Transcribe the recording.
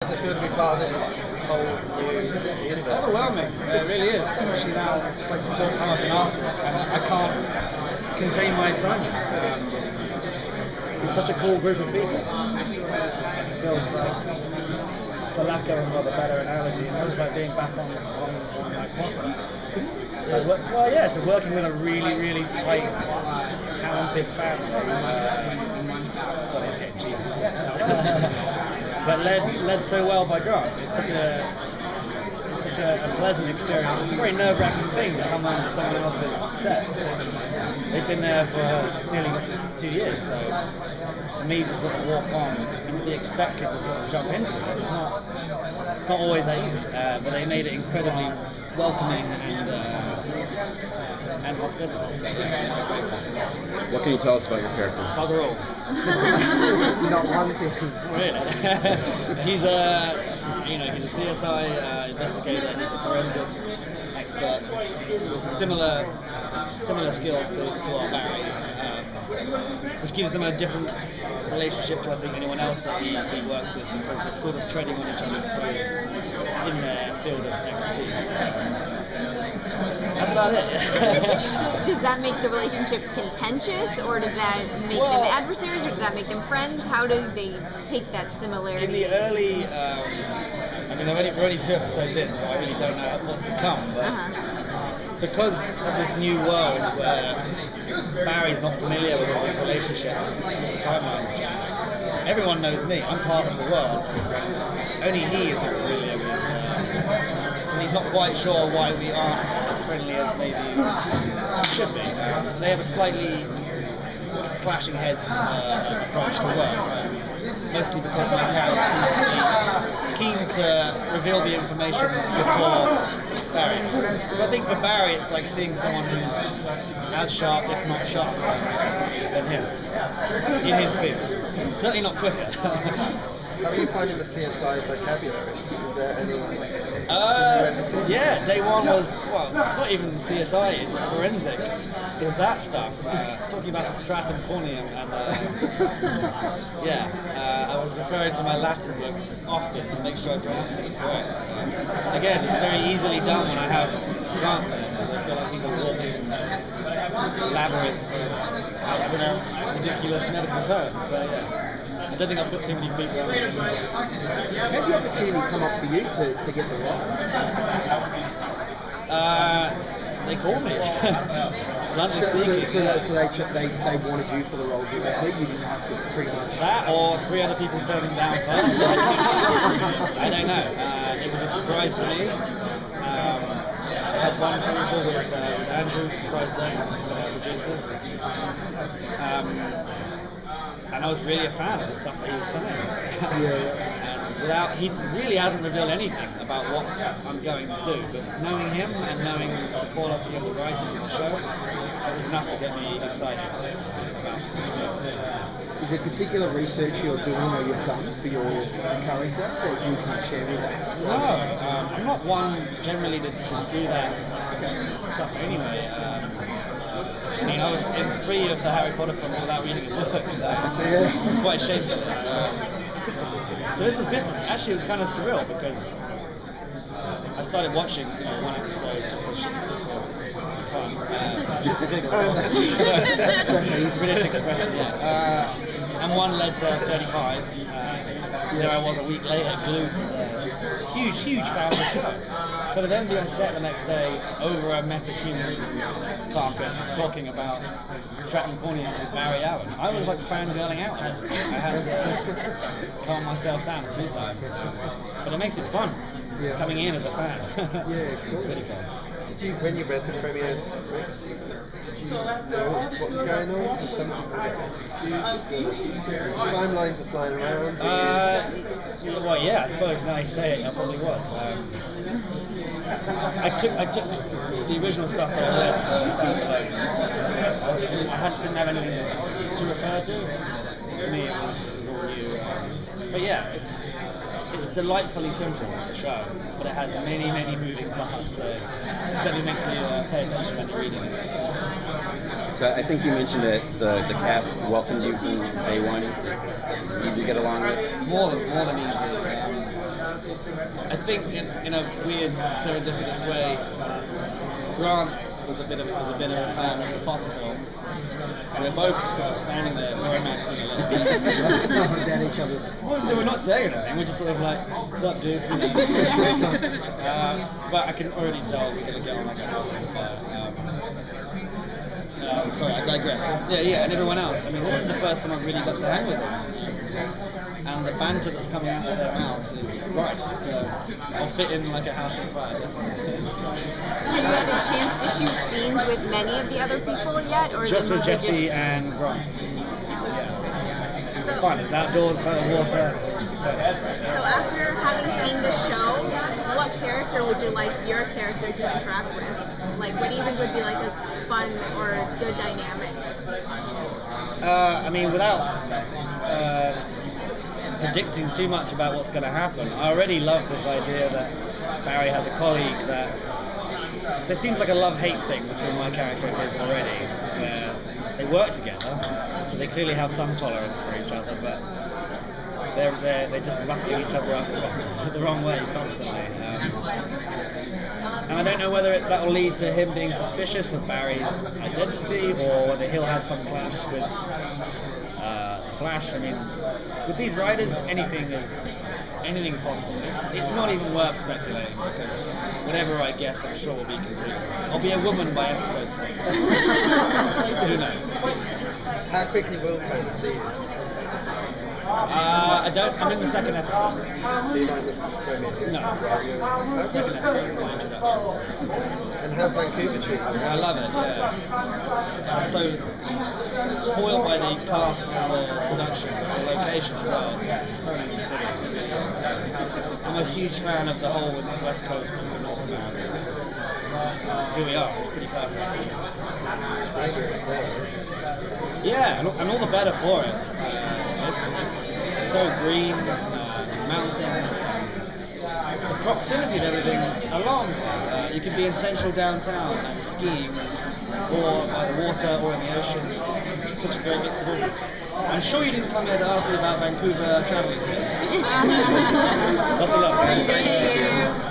Does it feel to be part of this whole new universe? Overwhelming, it really is. Especially now, it's like the fourth time I've been asked it, and I can't contain my excitement. It's such a cool group of people. It feels like, for lack of another better analogy, it feels like being back on my Potter. So, well, yeah, so working with a really tight, talented family. Well, it's getting cheesy, isn't it? But led so well by Grant. It's such a pleasant experience. It's a very nerve-wracking thing to come on someone else's set. They've been there for nearly 2 years, so for me to sort of walk on and to be expected to sort of jump into it, it's not always that easy. But they made it incredibly welcoming and hospitable. So, what can you tell us about your character? Bugger all. Not one thing. Really? He's a CSI investigator. He's a forensic expert with similar skills to our Barry, which gives them a different relationship to I think anyone else that he works with, because they're sort of treading on each other's toes in their field of expertise. That's about it. Does that make the relationship contentious, or does that make them adversaries, or does that make them friends? How do they take that similarity? In the early, we're only 2 episodes in, so I really don't know what's to come. But because of this new world where Barry's not familiar with all these relationships, the timelines change. Everyone knows me. I'm part of the world. Only he is not familiar with. So he's not quite sure why we aren't as friendly as maybe we should be. They have a slightly clashing heads approach to work, mostly because my character seems to be keen to reveal the information before Barry. So I think for Barry it's like seeing someone who's as sharp, if not sharper, than him in his field. Certainly not quicker. How are you finding the CSI vocabulary? Is there any? Yeah, day one was, well, it's not even CSI, it's forensic. It's that stuff. Talking about the stratum corneum and I was referring to my Latin book often to make sure I pronounce things correct. Again, it's very easily done when I have Grant there, because I feel like he's a walking labyrinth of how to pronounce ridiculous medical terms. So yeah. I don't think I've put too many feet around it. How did the opportunity come up for you to get the role? They called me. Bluntly speaking. So they wanted you for the role directly? You didn't have to pretty much... That, or 3 other people turned him down first. I don't know. It was a surprise to me. I had one phone call with Andrew, Price Day, producers. And I was really a fan of the stuff that he was saying. He really hasn't revealed anything about what I'm going to do, but knowing him and knowing the quality of the writers of the show, it was enough to get me excited. Is there particular research you're doing or you've done for your character that you can share with us? No, I'm not one generally to do that stuff anyway. I was in 3 of the Harry Potter films without reading a book, so I'm quite ashamed of that. So this was different. Actually, it was kind of surreal because I started watching one episode just for fun. Just a giggle. British expression, yeah. And one led to 35. There I was a week later, glued to the huge fan of the show. So to then be on set the next day over a meta-human carcass talking about stratum corneum with Barry Allen, I was like fangirling out. I had to calm myself down a few times. But it makes it fun, coming in as a fan. Yeah, cool. Really fun. Did you, when you read the premiere scripts, did you know what was going on? Because some people get confused. The timelines are flying around. Well, yeah, I suppose now you say it, I probably was. I took the original stuff that I read for standalone. Didn't have anything to refer to. To me, it was all new. But yeah, it's delightfully simple, the show, but it has many moving parts, so it certainly makes me pay attention when you're reading it. So I think you mentioned that the cast welcomed you from day one. Easy to get along with? More than easy. I think in a weird serendipitous way, Grant was a bit of a fan of the Potter films, so we're both just sort of standing there romancing a little bit. Laughing at each other's. No, we're not saying anything. We're just sort of like, "What's up, dude?" You know? But I can already tell we're gonna get on like a house on fire. Sorry, I digress. Yeah, and everyone else. I mean, this is the first time I've really got to hang with them. And the banter that's coming out of their mouths is right, so I'll fit in like a house on fire. Have you had a chance to shoot scenes with many of the other people yet, or is Just it with mostly Jesse and Grant. Yeah. It's fun, it's outdoors, by the water. It's exciting. So after having seen the show, what character would you like your character to interact with? Like, what do you think would be like a fun or good dynamic? I mean, without predicting too much about what's going to happen, I already love this idea that Barry has a colleague that there seems like a love-hate thing between my character and his already. They work together, so they clearly have some tolerance for each other, but they're just ruffling each other up the wrong way constantly. And I don't know whether that will lead to him being suspicious of Barry's identity, or whether he'll have some clash with Flash. I mean, with these writers, anything's possible. It's not even worth speculating, because whatever I guess, I'm sure will be completely right. I'll be a woman by episode 6. Who knows? How quickly will fans see you? I don't. I'm in the second episode. See you like the premiere? No. Okay. Second episode is my introduction. And how's Vancouver treating you? I love it, yeah. So it's spoiled by the cast and the production, the location as well. It's a stunning city. I'm a huge fan of the whole west coast of North America. It's just, here we are, it's pretty perfect. Yeah, and all the better for it. It's so green, mountains, the proximity of everything alarms me. You could be in central downtown and skiing, or by the water, or in the ocean. It's such a great mix of all. I'm sure you didn't come here to ask me about Vancouver traveling tips. Lots of love, guys. Thank you.